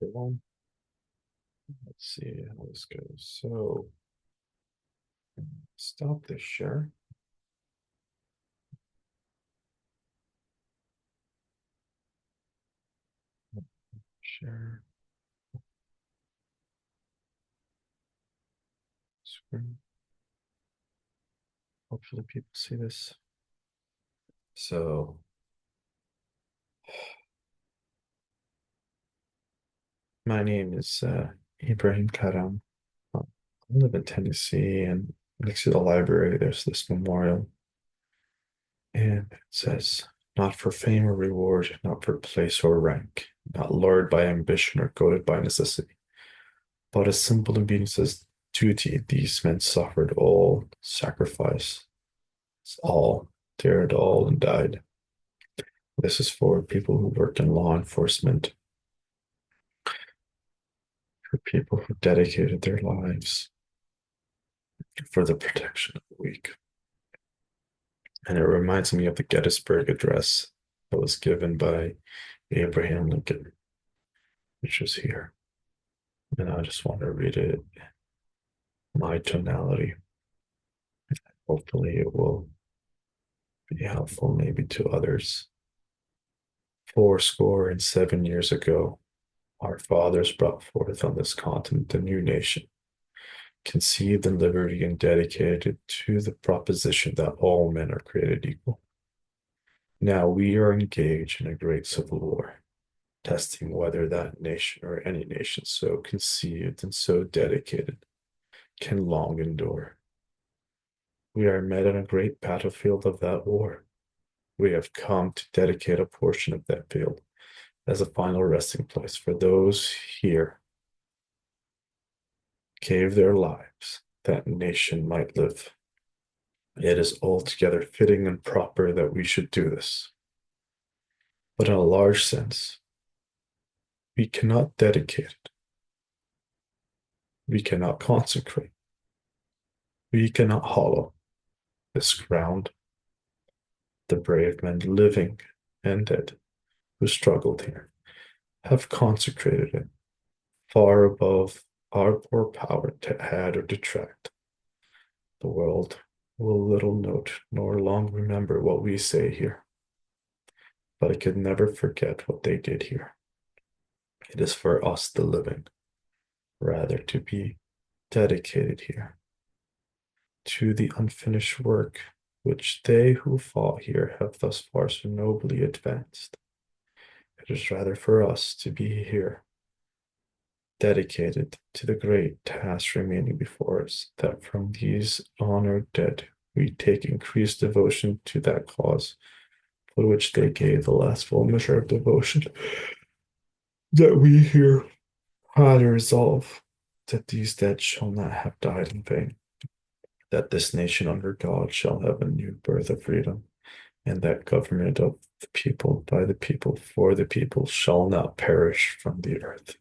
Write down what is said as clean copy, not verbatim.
Everyone. Let's see how this goes. So stop this share. Share screen. Hopefully people see this. So my name is Ibrahim Karam. I live in Tennessee, and next to the library there's this memorial, and it says, "Not for fame or reward, not for place or rank, not lured by ambition or goaded by necessity, but as simple obedience as duty, these men suffered all, sacrifice, all, dared all, and died." This is for people who work in law enforcement, for people who dedicated their lives for the protection of the weak. And it reminds me of the Gettysburg Address that was given by Abraham Lincoln, which is here. And I just want to read it in my tonality. Hopefully, it will be helpful maybe to others. 407 years ago, our fathers brought forth on this continent a new nation, conceived in liberty and dedicated to the proposition that all men are created equal. Now we are engaged in a great civil war, testing whether that nation or any nation so conceived and so dedicated can long endure. We are met on a great battlefield of that war. We have come to dedicate a portion of that field as a final resting place for those here gave their lives that nation might live. It is altogether fitting and proper that we should do this. But in a large sense, we cannot dedicate it. We cannot consecrate. We cannot hallow this ground. The brave men living and dead who struggled here have consecrated it far above our poor power to add or detract. The world will little note nor long remember what we say here, but it could never forget what they did here. It is for us, the living, rather to be dedicated here to the unfinished work which they who fought here have thus far so nobly advanced. It is rather for us to be here, dedicated to the great task remaining before us, that from these honored dead we take increased devotion to that cause for which they gave the last full measure of devotion, that we here highly resolve that these dead shall not have died in vain, that this nation under God shall have a new birth of freedom, and that government of the people, by the people, for the people shall not perish from the earth.